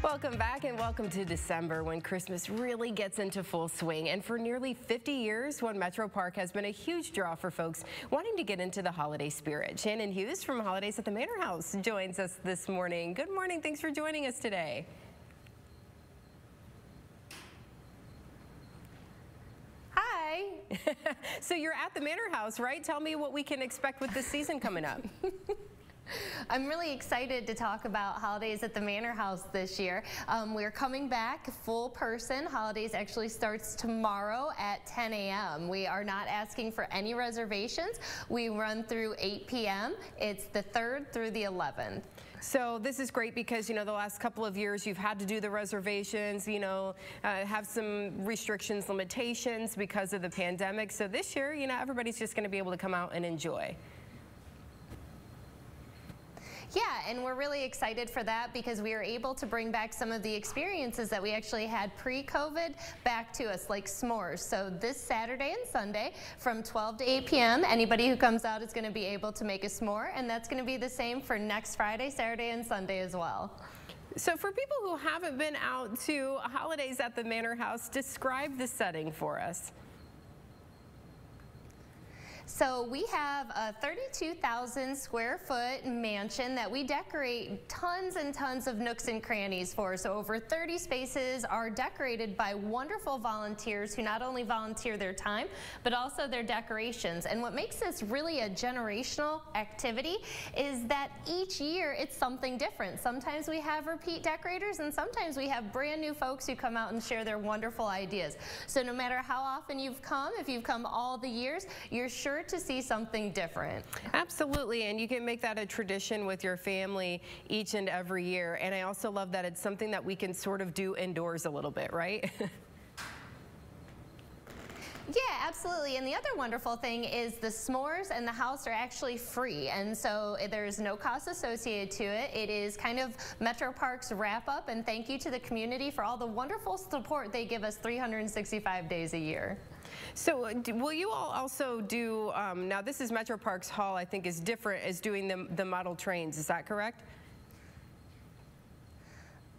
Welcome back and welcome to December, when Christmas really gets into full swing. And for nearly 50 years, Wildwood Metropark has been a huge draw for folks wanting to get into the holiday spirit. Shannon Hughes from Holidays at the Manor House joins us this morning. Good morning. Thanks for joining us today. Hi. So you're at the Manor House, right? Tell me what we can expect with this season coming up. I'm really excited to talk about Holidays at the Manor House this year. We're coming back full person. Holidays actually starts tomorrow at 10 a.m. We are not asking for any reservations. We run through 8 p.m. It's the 3rd through the 11th. So this is great because, you know, the last couple of years you've had to do the reservations, you know, have some restrictions, limitations because of the pandemic. So this year, you know, everybody's just going to be able to come out and enjoy. Yeah, and we're really excited for that because we are able to bring back some of the experiences that we actually had pre-COVID back to us, like s'mores. So this Saturday and Sunday from 12 to 8 p.m., anybody who comes out is going to be able to make a s'more, and that's going to be the same for next Friday, Saturday, and Sunday as well. So for people who haven't been out to Holidays at the Manor House, describe the setting for us. So we have a 32,000 square foot mansion that we decorate tons and tons of nooks and crannies for. So over 30 spaces are decorated by wonderful volunteers who not only volunteer their time, but also their decorations. And what makes this really a generational activity is that each year it's something different. Sometimes we have repeat decorators, and sometimes we have brand new folks who come out and share their wonderful ideas. So no matter how often you've come, if you've come all the years, you're sure to see something different. Absolutely, and you can make that a tradition with your family each and every year. And I also love that it's something that we can sort of do indoors a little bit, right? Yeah, absolutely. And the other wonderful thing is the s'mores and the house are actually free. And so there's no cost associated to it. It is kind of Metropark's wrap up, and thank you to the community for all the wonderful support they give us 365 days a year. So will you all also do, now this is Metropark's hall, I think is different, as doing the model trains, is that correct?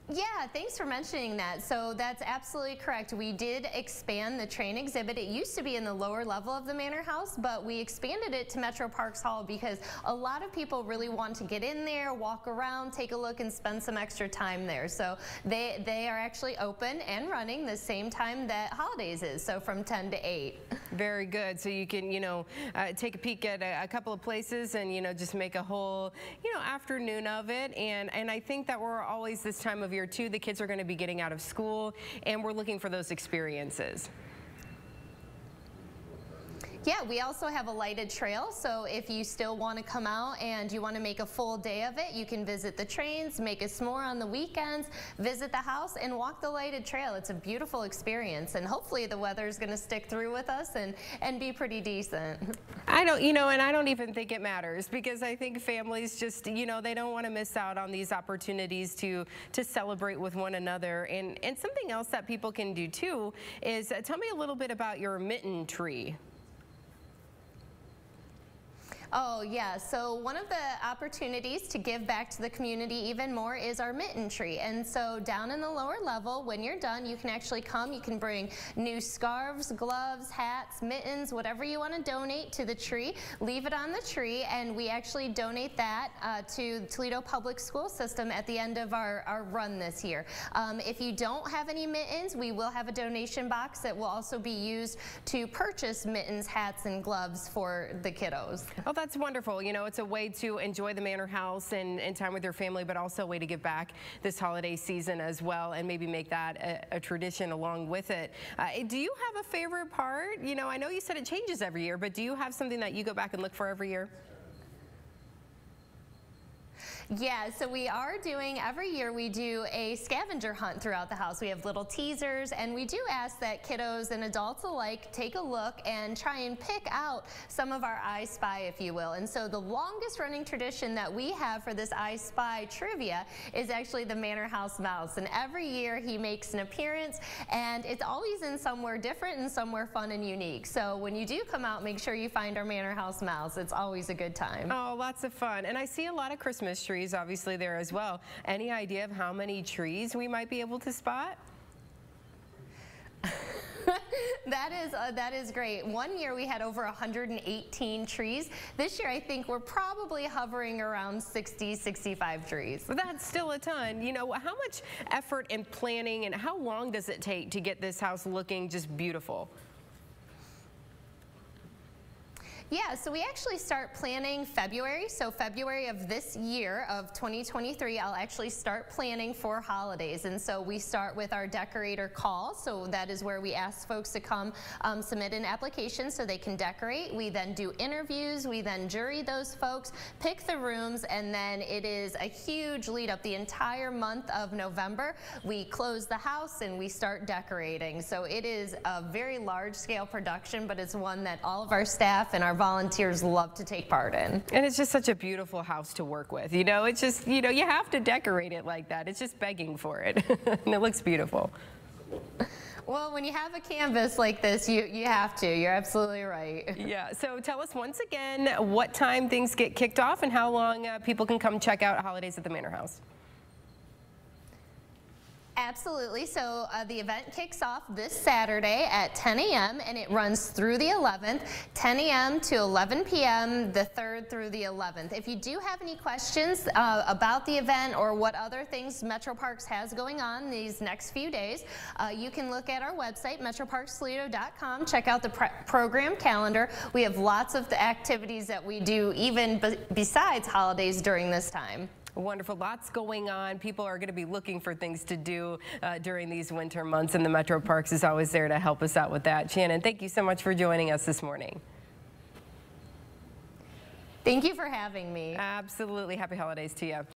Yeah, thanks for mentioning that. So that's absolutely correct. We did expand the train exhibit. It used to be in the lower level of the Manor House, but we expanded it to Metropark's hall because a lot of people really want to get in there, walk around, take a look, and spend some extra time there. So they are actually open and running the same time that Holidays is, so from 10 to 8. Very good. So you can, you know, take a peek at a couple of places and, you know, just make a whole, you know, afternoon of it. And I think that we're always this time of year too, the kids are going to be getting out of school, and we're looking for those experiences. Yeah, we also have a lighted trail, so if you still want to come out and you want to make a full day of it, you can visit the trains, make a s'more on the weekends, visit the house, and walk the lighted trail. It's a beautiful experience, and hopefully the weather is going to stick through with us and be pretty decent. I don't, you know, and I don't even think it matters, because I think families just, you know, they don't want to miss out on these opportunities to celebrate with one another. And something else that people can do too is tell me a little bit about your mitten tree. Oh yeah, so one of the opportunities to give back to the community even more is our mitten tree. And so down in the lower level, when you're done, you can actually come, you can bring new scarves, gloves, hats, mittens, whatever you want to donate to the tree, leave it on the tree, and we actually donate that to Toledo Public School System at the end of our run this year. If you don't have any mittens, we will have a donation box that will also be used to purchase mittens, hats, and gloves for the kiddos. Oh, that's wonderful. You know, it's a way to enjoy the Manor House and time with your family, but also a way to give back this holiday season as well, and maybe make that a tradition along with it. Do you have a favorite part? You know, I know you said it changes every year, but do you have something that you go back and look for every year? Yeah, so we are doing, every year we do a scavenger hunt throughout the house. We have little teasers, and we do ask that kiddos and adults alike take a look and try and pick out some of our I Spy, if you will. And so the longest running tradition that we have for this I Spy trivia is actually the Manor House mouse. And every year he makes an appearance, and it's always in somewhere different and somewhere fun and unique. So when you do come out, make sure you find our Manor House mouse. It's always a good time. Oh, lots of fun. And I see a lot of Christmas trees trees obviously there as well. Any idea of how many trees we might be able to spot? That is great. One year we had over 118 trees. This year I think we're probably hovering around 60, 65 trees. But that's still a ton. You know, how much effort and planning and how long does it take to get this house looking just beautiful? Yeah, so we actually start planning February. So February of this year of 2023, I'll actually start planning for holidays. And so we start with our decorator call. So that is where we ask folks to come submit an application so they can decorate. We then do interviews. We then jury those folks, pick the rooms, and then it is a huge lead up the entire month of November. We close the house and we start decorating. So it is a very large scale production, but it's one that all of our staff and our volunteers love to take part in. And it's just such a beautiful house to work with. You know, it's just, you know, you have to decorate it like that. It's just begging for it. And it looks beautiful. Well, when you have a canvas like this, you have to. You're absolutely right. Yeah, so tell us once again what time things get kicked off and how long people can come check out Holidays at the Manor House. Absolutely. So the event kicks off this Saturday at 10 a.m. and it runs through the 11th, 10 a.m. to 11 p.m. the 3rd through the 11th. If you do have any questions about the event or what other things Metroparks has going on these next few days, you can look at our website, metroparkstoledo.com, check out the program calendar. We have lots of the activities that we do even besides holidays during this time. Wonderful. Lots going on. People are going to be looking for things to do during these winter months, and the Metroparks is always there to help us out with that. Shannon, thank you so much for joining us this morning. Thank you for having me. Absolutely. Happy holidays to you.